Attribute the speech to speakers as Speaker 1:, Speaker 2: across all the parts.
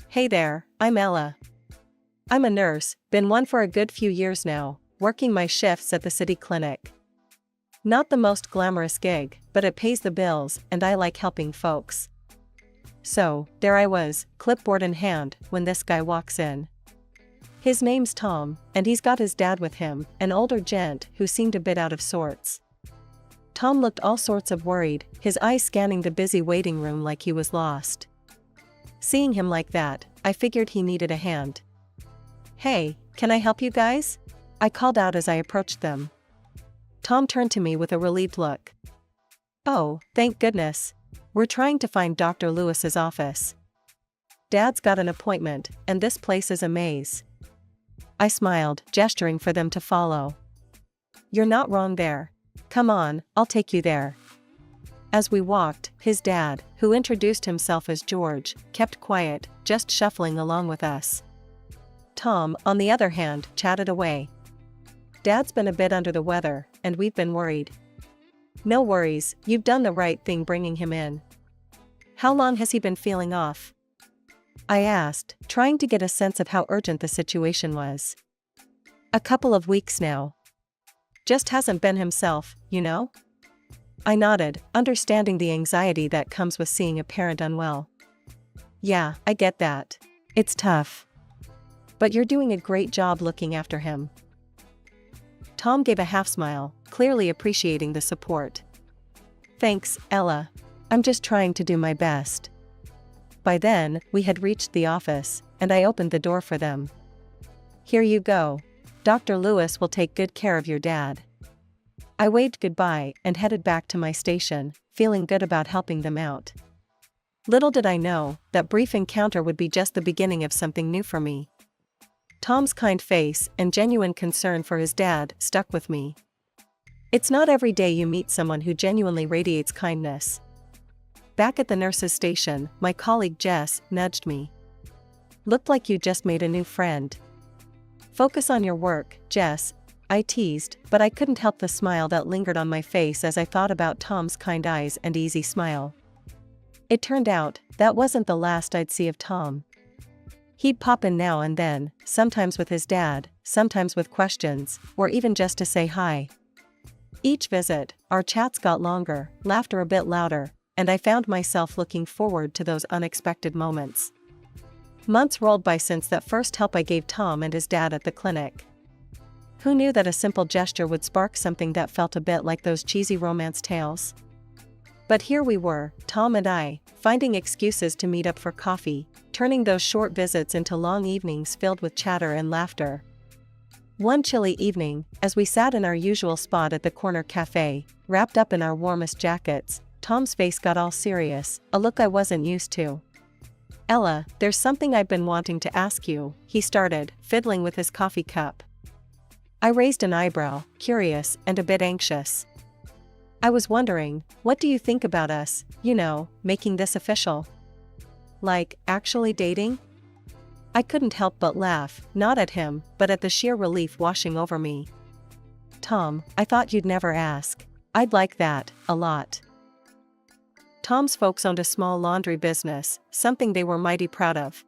Speaker 1: Hey there, I'm Ella. I'm a nurse, been one for a good few years now, working my shifts at the city clinic. Not the most glamorous gig, but it pays the bills, and I like helping folks. So, there I was, clipboard in hand, when this guy walks in. His name's Tom, and he's got his dad with him, an older gent who seemed a bit out of sorts. Tom looked all sorts of worried, his eyes scanning the busy waiting room like he was lost. Seeing him like that, I figured he needed a hand. "Hey, can I help you guys?" I called out as I approached them. Tom turned to me with a relieved look. "Oh, thank goodness. We're trying to find Dr. Lewis's office. Dad's got an appointment, and this place is a maze." I smiled, gesturing for them to follow. "You're not wrong there. Come on, I'll take you there." As we walked, his dad, who introduced himself as George, kept quiet, just shuffling along with us. Tom, on the other hand, chatted away. "Dad's been a bit under the weather, and we've been worried." "No worries, you've done the right thing bringing him in." "How long has he been feeling off?" I asked, trying to get a sense of how urgent the situation was. "A couple of weeks now. Just hasn't been himself, you know?" I nodded, understanding the anxiety that comes with seeing a parent unwell. "Yeah, I get that. It's tough. But you're doing a great job looking after him." Tom gave a half smile, clearly appreciating the support. "Thanks, Ella. I'm just trying to do my best." By then, we had reached the office, and I opened the door for them. "Here you go. Dr. Lewis will take good care of your dad." I waved goodbye and headed back to my station, feeling good about helping them out. Little did I know, that brief encounter would be just the beginning of something new for me. Tom's kind face and genuine concern for his dad stuck with me. It's not every day you meet someone who genuinely radiates kindness. Back at the nurse's station, my colleague Jess nudged me. "Looked like you just made a new friend." "Focus on your work, Jess," I teased, but I couldn't help the smile that lingered on my face as I thought about Tom's kind eyes and easy smile. It turned out, that wasn't the last I'd see of Tom. He'd pop in now and then, sometimes with his dad, sometimes with questions, or even just to say hi. Each visit, our chats got longer, laughter a bit louder, and I found myself looking forward to those unexpected moments. Months rolled by since that first help I gave Tom and his dad at the clinic. Who knew that a simple gesture would spark something that felt a bit like those cheesy romance tales? But here we were, Tom and I, finding excuses to meet up for coffee, turning those short visits into long evenings filled with chatter and laughter. One chilly evening, as we sat in our usual spot at the corner cafe, wrapped up in our warmest jackets, Tom's face got all serious, a look I wasn't used to. "Ella, there's something I've been wanting to ask you," he started, fiddling with his coffee cup. I raised an eyebrow, curious and a bit anxious. "I was wondering, what do you think about us, making this official? Like, actually dating?" I couldn't help but laugh, not at him, but at the sheer relief washing over me. "Tom, I thought you'd never ask. I'd like that, a lot." Tom's folks owned a small laundry business, something they were mighty proud of.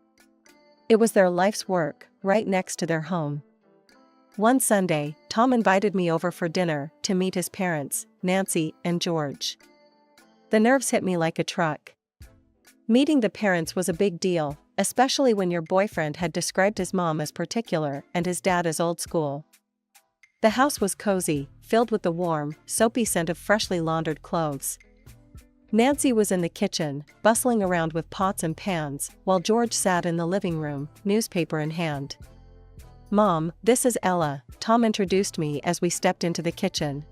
Speaker 1: It was their life's work, right next to their home. One Sunday, Tom invited me over for dinner to meet his parents, Nancy and George. The nerves hit me like a truck. Meeting the parents was a big deal, especially when your boyfriend had described his mom as particular and his dad as old school. The house was cozy, filled with the warm, soapy scent of freshly laundered clothes. Nancy was in the kitchen, bustling around with pots and pans, while George sat in the living room, newspaper in hand. "Mom, this is Ella," Tom introduced me as we stepped into the kitchen.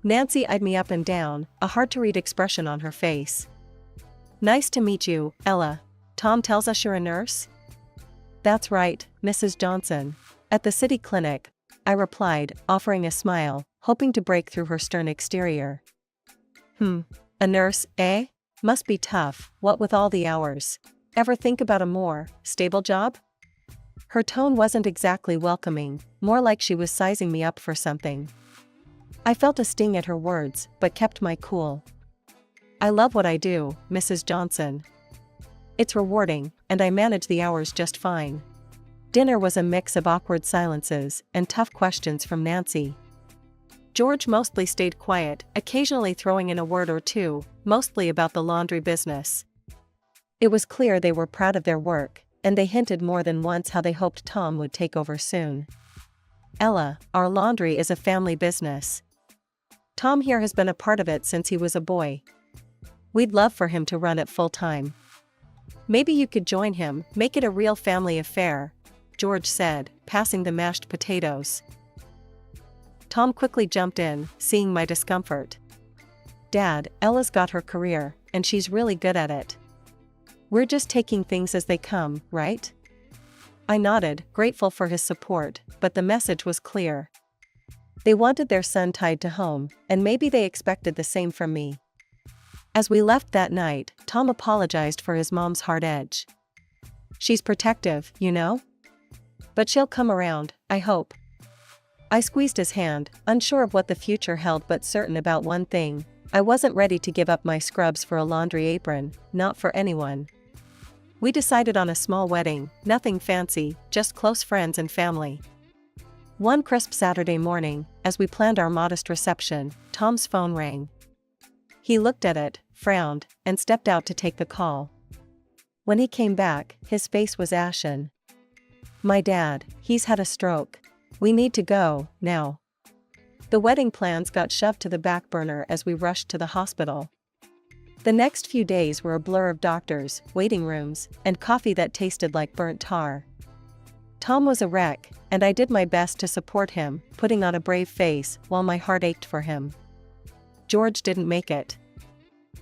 Speaker 1: Nancy eyed me up and down, a hard-to-read expression on her face. "Nice to meet you, Ella. Tom tells us you're a nurse?" "That's right, Mrs. Johnson. At the city clinic," I replied, offering a smile, hoping to break through her stern exterior. A nurse, eh? Must be tough, what with all the hours. Ever think about a more stable job?" Her tone wasn't exactly welcoming, more like she was sizing me up for something. I felt a sting at her words, but kept my cool. "I love what I do, Mrs. Johnson. It's rewarding, and I manage the hours just fine. Dinner was a mix of awkward silences and tough questions from Nancy. George mostly stayed quiet, occasionally throwing in a word or two, mostly about the laundry business. It was clear they were proud of their work, and they hinted more than once how they hoped Tom would take over soon. Ella, our laundry is a family business. Tom here has been a part of it since he was a boy. We'd love for him to run it full time. Maybe you could join him, make it a real family affair, George said, passing the mashed potatoes. Tom quickly jumped in, seeing my discomfort. Dad, Ella's got her career, and she's really good at it. We're just taking things as they come, right? I nodded, grateful for his support, but the message was clear. They wanted their son tied to home, and maybe they expected the same from me. As we left that night, Tom apologized for his mom's hard edge. She's protective, you know? But she'll come around, I hope. I squeezed his hand, unsure of what the future held but certain about one thing. I wasn't ready to give up my scrubs for a laundry apron, not for anyone. We decided on a small wedding, nothing fancy, just close friends and family. One crisp Saturday morning, as we planned our modest reception, Tom's phone rang. He looked at it, frowned, and stepped out to take the call. When he came back, his face was ashen. My dad, he's had a stroke. We need to go, now. The wedding plans got shoved to the back burner as we rushed to the hospital. The next few days were a blur of doctors, waiting rooms, and coffee that tasted like burnt tar. Tom was a wreck, and I did my best to support him, putting on a brave face while my heart ached for him. George didn't make it.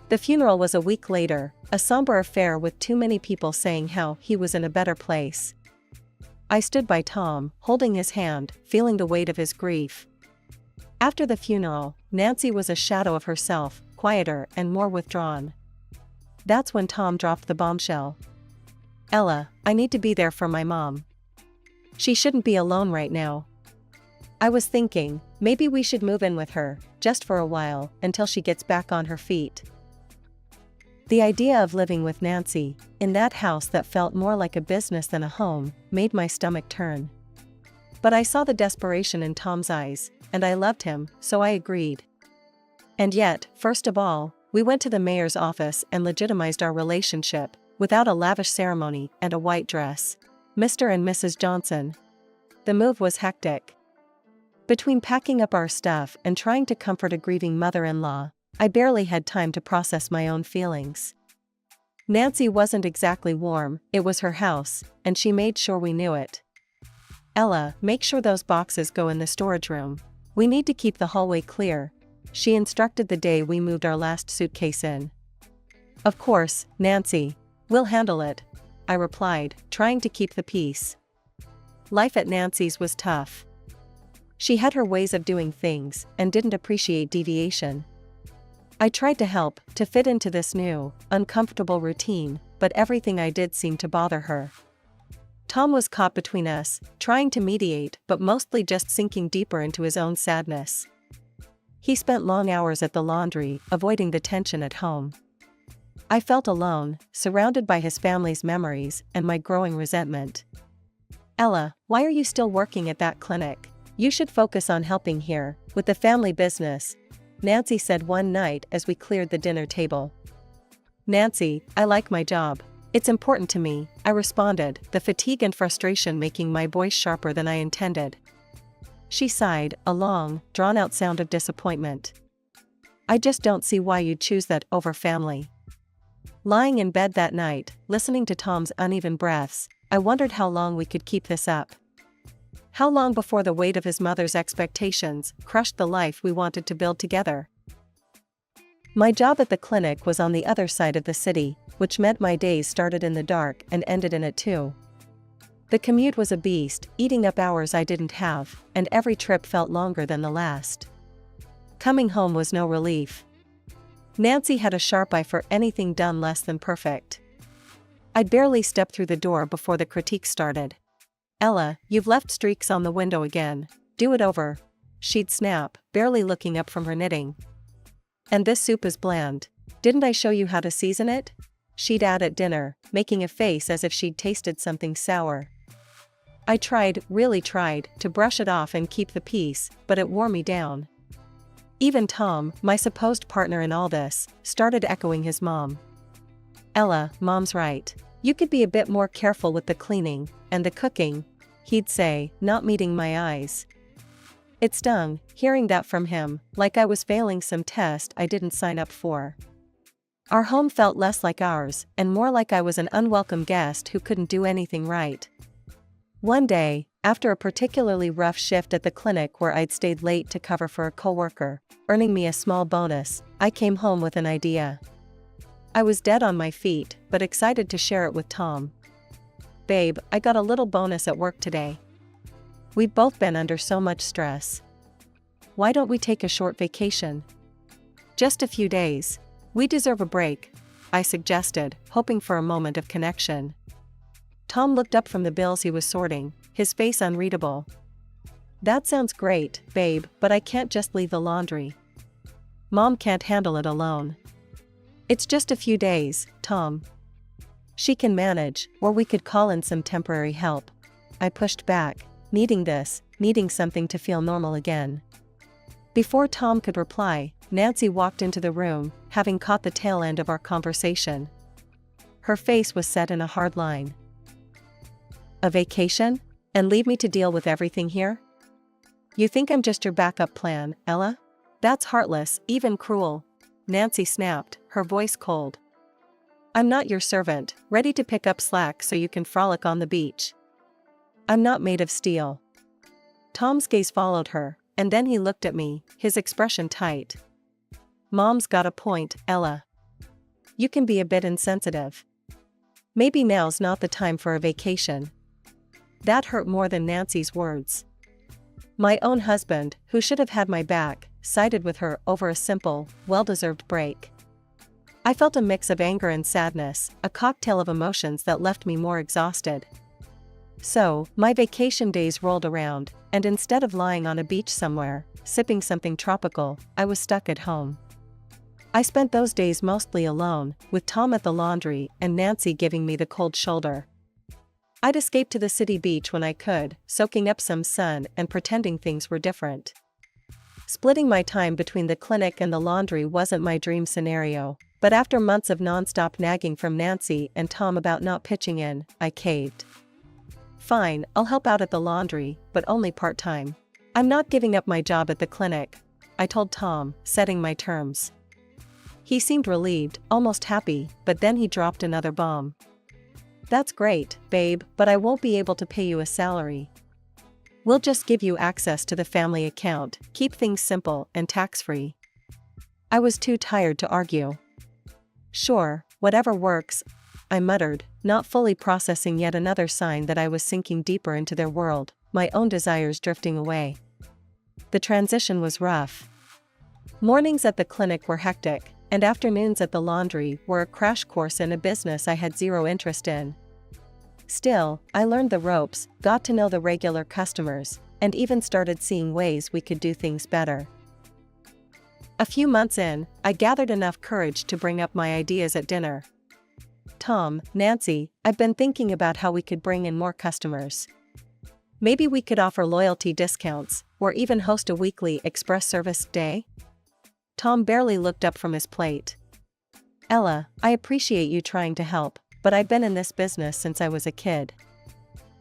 Speaker 1: The funeral was a week later, a somber affair with too many people saying how he was in a better place. I stood by Tom, holding his hand, feeling the weight of his grief. After the funeral, Nancy was a shadow of herself, quieter and more withdrawn. That's when Tom dropped the bombshell. Ella, I need to be there for my mom. She shouldn't be alone right now. I was thinking, maybe we should move in with her, just for a while, until she gets back on her feet. The idea of living with Nancy, in that house that felt more like a business than a home, made my stomach turn. But I saw the desperation in Tom's eyes, and I loved him, so I agreed. And yet, first of all, we went to the mayor's office and legitimized our relationship, without a lavish ceremony and a white dress. Mr. and Mrs. Johnson. The move was hectic. Between packing up our stuff and trying to comfort a grieving mother-in-law, I barely had time to process my own feelings. Nancy wasn't exactly warm, it was her house, and she made sure we knew it. Ella, make sure those boxes go in the storage room. We need to keep the hallway clear, she instructed the day we moved our last suitcase in. Of course, Nancy. We'll handle it, I replied, trying to keep the peace. Life at Nancy's was tough. She had her ways of doing things and didn't appreciate deviation. I tried to help, to fit into this new, uncomfortable routine, but everything I did seemed to bother her. Tom was caught between us, trying to mediate but mostly just sinking deeper into his own sadness. He spent long hours at the laundry, avoiding the tension at home. I felt alone, surrounded by his family's memories and my growing resentment. Ella, why are you still working at that clinic? You should focus on helping here, with the family business, Nancy said one night as we cleared the dinner table. Nancy, I like my job. It's important to me, I responded, the fatigue and frustration making my voice sharper than I intended. She sighed, a long, drawn-out sound of disappointment. I just don't see why you'd choose that over family. Lying in bed that night, listening to Tom's uneven breaths, I wondered how long we could keep this up. How long before the weight of his mother's expectations crushed the life we wanted to build together? My job at the clinic was on the other side of the city, which meant my days started in the dark and ended in it too. The commute was a beast, eating up hours I didn't have, and every trip felt longer than the last. Coming home was no relief. Nancy had a sharp eye for anything done less than perfect. I'd barely stepped through the door before the critique started. Ella, you've left streaks on the window again. Do it over. She'd snap, barely looking up from her knitting. And this soup is bland. Didn't I show you how to season it? she'd add at dinner, making a face as if she'd tasted something sour. I tried, really tried, to brush it off and keep the peace, but it wore me down. Even Tom, my supposed partner in all this, started echoing his mom. "Ella, Mom's right. You could be a bit more careful with the cleaning and the cooking," he'd say, not meeting my eyes. It stung, hearing that from him, like I was failing some test I didn't sign up for. Our home felt less like ours, and more like I was an unwelcome guest who couldn't do anything right. One day, after a particularly rough shift at the clinic where I'd stayed late to cover for a coworker, earning me a small bonus, I came home with an idea. I was dead on my feet, but excited to share it with Tom. "Babe, I got a little bonus at work today. We've both been under so much stress. Why don't we take a short vacation? Just a few days. We deserve a break," I suggested, hoping for a moment of connection. Tom looked up from the bills he was sorting, his face unreadable. "That sounds great, babe, but I can't just leave the laundry. Mom can't handle it alone." "It's just a few days, Tom. She can manage, or we could call in some temporary help." I pushed back, needing something to feel normal again. Before Tom could reply, Nancy walked into the room, having caught the tail end of our conversation. Her face was set in a hard line. "A vacation? And leave me to deal with everything here? You think I'm just your backup plan, Ella? That's heartless, even cruel," Nancy snapped, her voice cold. "I'm not your servant, ready to pick up slack so you can frolic on the beach. I'm not made of steel." Tom's gaze followed her, and then he looked at me, his expression tight. "Mom's got a point, Ella. You can be a bit insensitive. Maybe now's not the time for a vacation." That hurt more than Nancy's words. My own husband, who should have had my back, sided with her over a simple, well-deserved break. I felt a mix of anger and sadness, a cocktail of emotions that left me more exhausted. So, my vacation days rolled around, and instead of lying on a beach somewhere, sipping something tropical, I was stuck at home. I spent those days mostly alone, with Tom at the laundry and Nancy giving me the cold shoulder. I'd escape to the city beach when I could, soaking up some sun and pretending things were different. Splitting my time between the clinic and the laundry wasn't my dream scenario, but after months of nonstop nagging from Nancy and Tom about not pitching in, I caved. "Fine, I'll help out at the laundry, but only part-time. I'm not giving up my job at the clinic," I told Tom, setting my terms. He seemed relieved, almost happy, but then he dropped another bomb. "That's great, babe, but I won't be able to pay you a salary. We'll just give you access to the family account, keep things simple and tax-free." I was too tired to argue. "Sure, whatever works," I muttered, not fully processing yet another sign that I was sinking deeper into their world, my own desires drifting away. The transition was rough. Mornings at the clinic were hectic, and afternoons at the laundry were a crash course in a business I had zero interest in. Still, I learned the ropes, got to know the regular customers, and even started seeing ways we could do things better. A few months in, I gathered enough courage to bring up my ideas at dinner. "Tom, Nancy, I've been thinking about how we could bring in more customers. Maybe we could offer loyalty discounts, or even host a weekly express service day?" Tom barely looked up from his plate. "Ella, I appreciate you trying to help, but I've been in this business since I was a kid.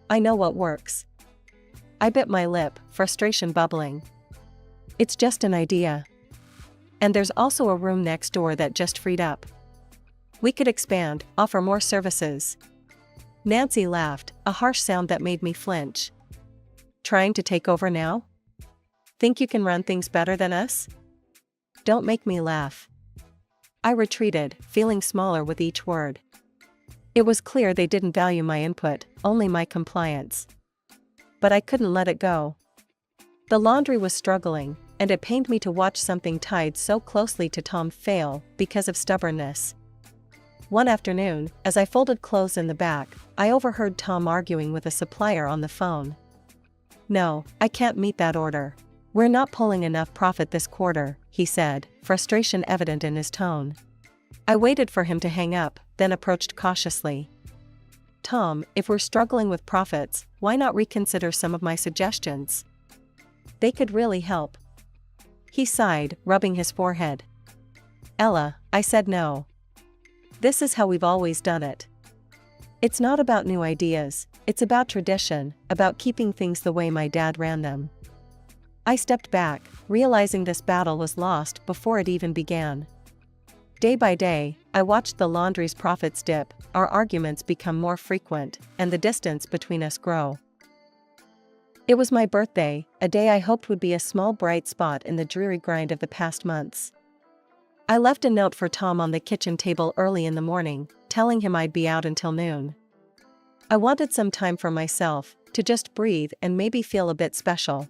Speaker 1: I know what works." I bit my lip, frustration bubbling. "It's just an idea. And there's also a room next door that just freed up. We could expand, offer more services." Nancy laughed, a harsh sound that made me flinch. "Trying to take over now? Think you can run things better than us? Don't make me laugh." I retreated, feeling smaller with each word. It was clear they didn't value my input, only my compliance. But I couldn't let it go. The laundry was struggling, and it pained me to watch something tied so closely to Tom fail because of stubbornness. One afternoon, as I folded clothes in the back, I overheard Tom arguing with a supplier on the phone. "No, I can't meet that order. We're not pulling enough profit this quarter," he said, frustration evident in his tone. I waited for him to hang up, then approached cautiously. Tom, if we're struggling with profits, why not reconsider some of my suggestions? They could really help. He sighed, rubbing his forehead. Ella, I said no. This is how we've always done it. It's not about new ideas, it's about tradition, about keeping things the way my dad ran them. I stepped back, realizing this battle was lost before it even began. Day by day, I watched the laundry's profits dip, our arguments become more frequent, and the distance between us grow. It was my birthday, a day I hoped would be a small bright spot in the dreary grind of the past months. I left a note for Tom on the kitchen table early in the morning, telling him I'd be out until noon. I wanted some time for myself, to just breathe and maybe feel a bit special.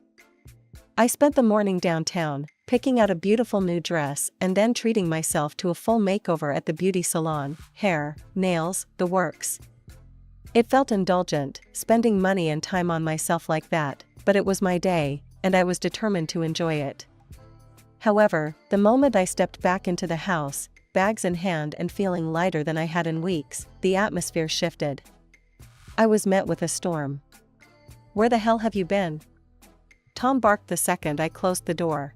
Speaker 1: I spent the morning downtown, picking out a beautiful new dress and then treating myself to a full makeover at the beauty salon, hair, nails, the works. It felt indulgent, spending money and time on myself like that, but it was my day, and I was determined to enjoy it. However, the moment I stepped back into the house, bags in hand and feeling lighter than I had in weeks, the atmosphere shifted. I was met with a storm. Where the hell have you been? Tom barked the second I closed the door.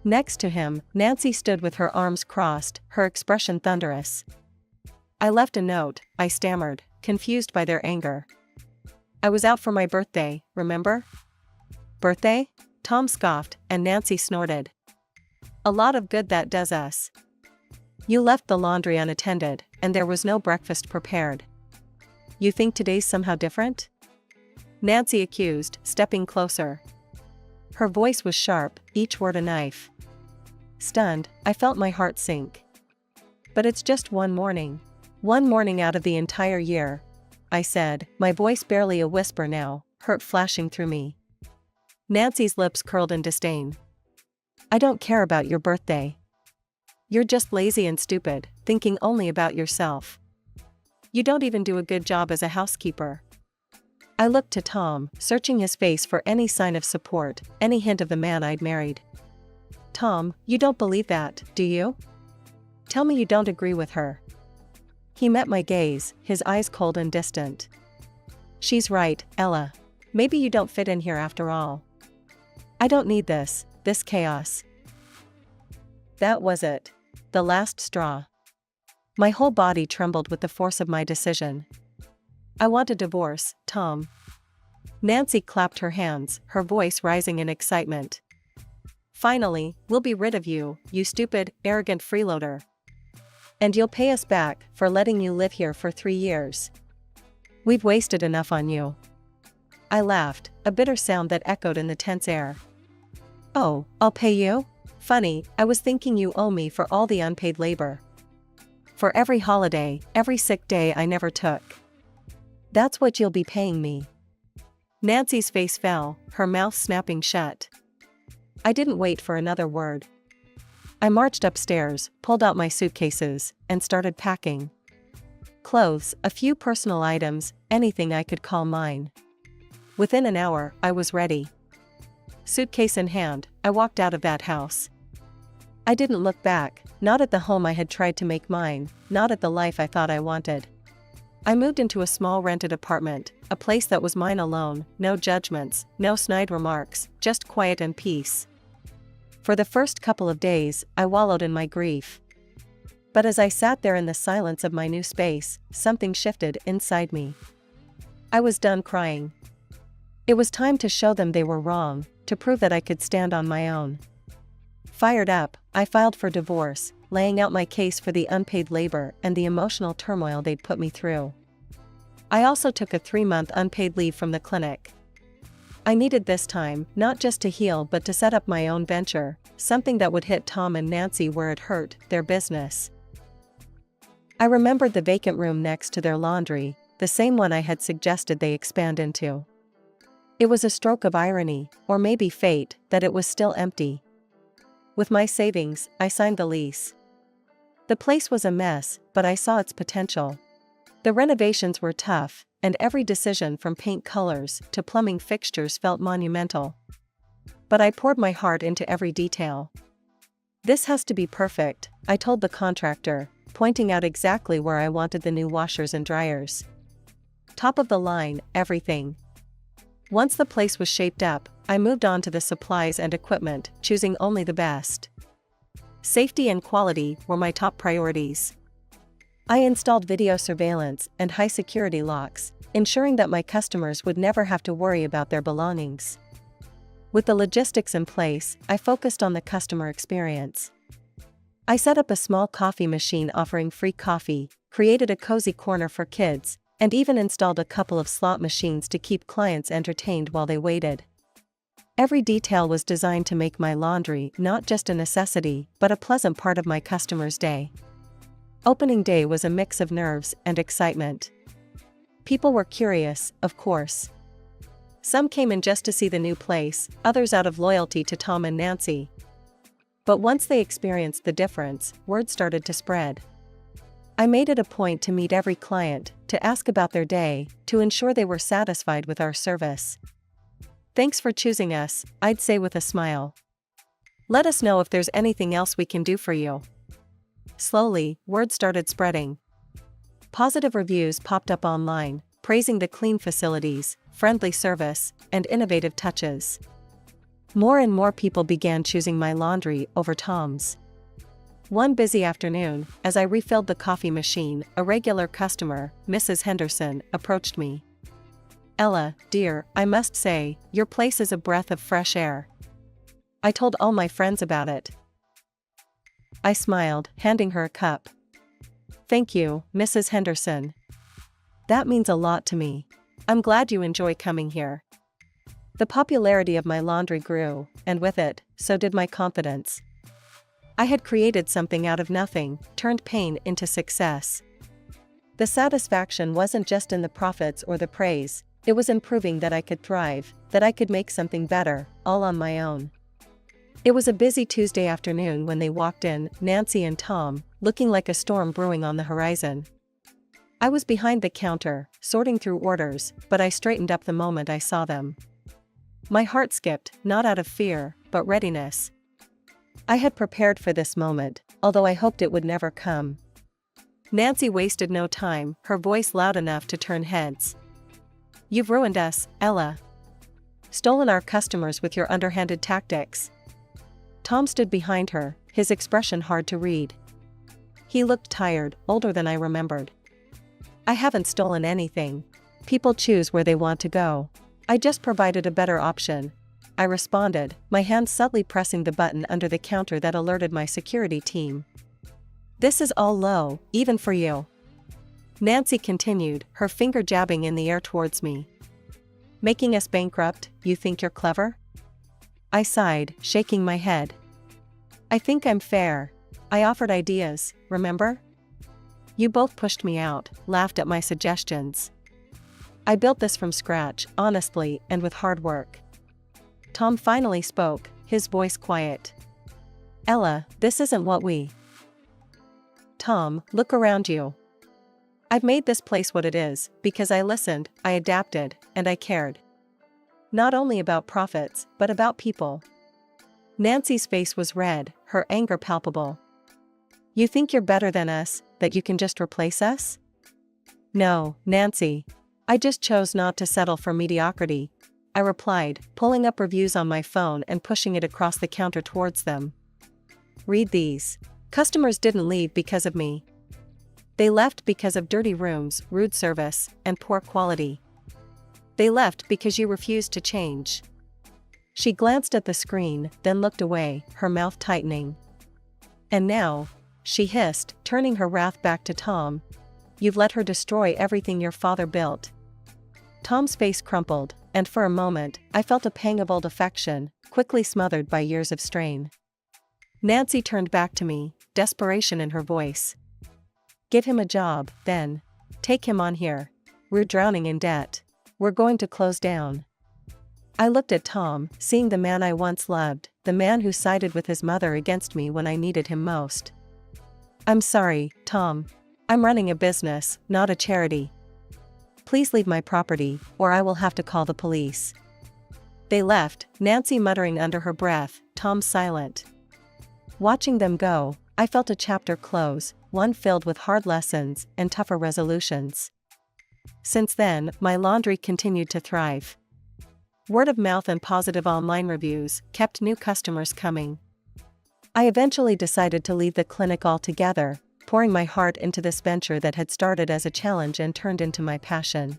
Speaker 1: Next to him, Nancy stood with her arms crossed, her expression thunderous. I left a note, I stammered, confused by their anger. I was out for my birthday, remember? Birthday? Tom scoffed, and Nancy snorted. A lot of good that does us. You left the laundry unattended, and there was no breakfast prepared. You think today's somehow different? Nancy accused, stepping closer. Her voice was sharp, each word a knife. Stunned, I felt my heart sink. But it's just one morning. One morning out of the entire year, I said, my voice barely a whisper now, hurt flashing through me. Nancy's lips curled in disdain. I don't care about your birthday. You're just lazy and stupid, thinking only about yourself. You don't even do a good job as a housekeeper. I looked to Tom, searching his face for any sign of support, any hint of the man I'd married. Tom, you don't believe that, do you? Tell me you don't agree with her. He met my gaze, his eyes cold and distant. She's right, Ella. Maybe you don't fit in here after all. I don't need this chaos. That was it. The last straw. My whole body trembled with the force of my decision. I want a divorce, Tom. Nancy clapped her hands, her voice rising in excitement. Finally, we'll be rid of you, you stupid, arrogant freeloader. And you'll pay us back for letting you live here for 3 years. We've wasted enough on you. I laughed, a bitter sound that echoed in the tense air. Oh, I'll pay you? Funny, I was thinking you owe me for all the unpaid labor. For every holiday, every sick day I never took. That's what you'll be paying me. Nancy's face fell, her mouth snapping shut. I didn't wait for another word. I marched upstairs, pulled out my suitcases, and started packing. Clothes, a few personal items, anything I could call mine. Within an hour, I was ready. Suitcase in hand, I walked out of that house. I didn't look back, not at the home I had tried to make mine, not at the life I thought I wanted. I moved into a small rented apartment, a place that was mine alone, no judgments, no snide remarks, just quiet and peace. For the first couple of days, I wallowed in my grief. But as I sat there in the silence of my new space, something shifted inside me. I was done crying. It was time to show them they were wrong, to prove that I could stand on my own. Fired up, I filed for divorce, laying out my case for the unpaid labor and the emotional turmoil they'd put me through. I also took a 3-month unpaid leave from the clinic. I needed this time, not just to heal but to set up my own venture, something that would hit Tom and Nancy where it hurt, their business. I remembered the vacant room next to their laundry, the same one I had suggested they expand into. It was a stroke of irony, or maybe fate, that it was still empty. With my savings, I signed the lease. The place was a mess, but I saw its potential. The renovations were tough, and every decision from paint colors to plumbing fixtures felt monumental. But I poured my heart into every detail. This has to be perfect, I told the contractor, pointing out exactly where I wanted the new washers and dryers. Top of the line, everything. Once the place was shaped up, I moved on to the supplies and equipment, choosing only the best. Safety and quality were my top priorities. I installed video surveillance and high security locks, ensuring that my customers would never have to worry about their belongings. With the logistics in place, I focused on the customer experience. I set up a small coffee machine offering free coffee, created a cozy corner for kids, and even installed a couple of slot machines to keep clients entertained while they waited. Every detail was designed to make my laundry not just a necessity, but a pleasant part of my customers' day. Opening day was a mix of nerves and excitement. People were curious, of course. Some came in just to see the new place, others out of loyalty to Tom and Nancy. But once they experienced the difference, word started to spread. I made it a point to meet every client, to ask about their day, to ensure they were satisfied with our service. "Thanks for choosing us," I'd say with a smile. "Let us know if there's anything else we can do for you." Slowly, word started spreading. Positive reviews popped up online, praising the clean facilities, friendly service, and innovative touches. More and more people began choosing my laundry over Tom's. One busy afternoon, as I refilled the coffee machine, a regular customer, Mrs. Henderson, approached me. "Ella, dear, I must say, your place is a breath of fresh air. I told all my friends about it." I smiled, handing her a cup. "Thank you, Mrs. Henderson. That means a lot to me. I'm glad you enjoy coming here." The popularity of my laundry grew, and with it, so did my confidence. I had created something out of nothing, turned pain into success. The satisfaction wasn't just in the profits or the praise, it was in proving that I could thrive, that I could make something better, all on my own. It was a busy Tuesday afternoon when they walked in, Nancy and Tom, looking like a storm brewing on the horizon. I was behind the counter, sorting through orders, but I straightened up the moment I saw them. My heart skipped, not out of fear, but readiness. I had prepared for this moment, although I hoped it would never come. Nancy wasted no time, her voice loud enough to turn heads. "You've ruined us, Ella. Stolen our customers with your underhanded tactics." Tom stood behind her, his expression hard to read. He looked tired, older than I remembered. "I haven't stolen anything. People choose where they want to go. I just provided a better option," I responded, my hand subtly pressing the button under the counter that alerted my security team. "This is all low, even for you," Nancy continued, her finger jabbing in the air towards me. "Making us bankrupt, you think you're clever?" I sighed, shaking my head. "I think I'm fair. I offered ideas, remember? You both pushed me out, laughed at my suggestions. I built this from scratch, honestly, and with hard work." Tom finally spoke, his voice quiet. "Ella, this isn't what we..." "Tom, look around you. I've made this place what it is, because I listened, I adapted, and I cared. Not only about profits, but about people." Nancy's face was red, her anger palpable. "You think you're better than us, that you can just replace us?" "No, Nancy. I just chose not to settle for mediocrity," I replied, pulling up reviews on my phone and pushing it across the counter towards them. "Read these. Customers didn't leave because of me. They left because of dirty rooms, rude service, and poor quality. They left because you refused to change." She glanced at the screen, then looked away, her mouth tightening. "And now," she hissed, turning her wrath back to Tom, "you've let her destroy everything your father built." Tom's face crumpled, and for a moment, I felt a pang of old affection, quickly smothered by years of strain. Nancy turned back to me, desperation in her voice. "Give him a job, then. Take him on here. We're drowning in debt. We're going to close down." I looked at Tom, seeing the man I once loved, the man who sided with his mother against me when I needed him most. "I'm sorry, Tom. I'm running a business, not a charity. Please leave my property, or I will have to call the police." They left, Nancy muttering under her breath, Tom silent. Watching them go, I felt a chapter close, one filled with hard lessons and tougher resolutions. Since then, my laundry continued to thrive. Word of mouth and positive online reviews kept new customers coming. I eventually decided to leave the clinic altogether, pouring my heart into this venture that had started as a challenge and turned into my passion.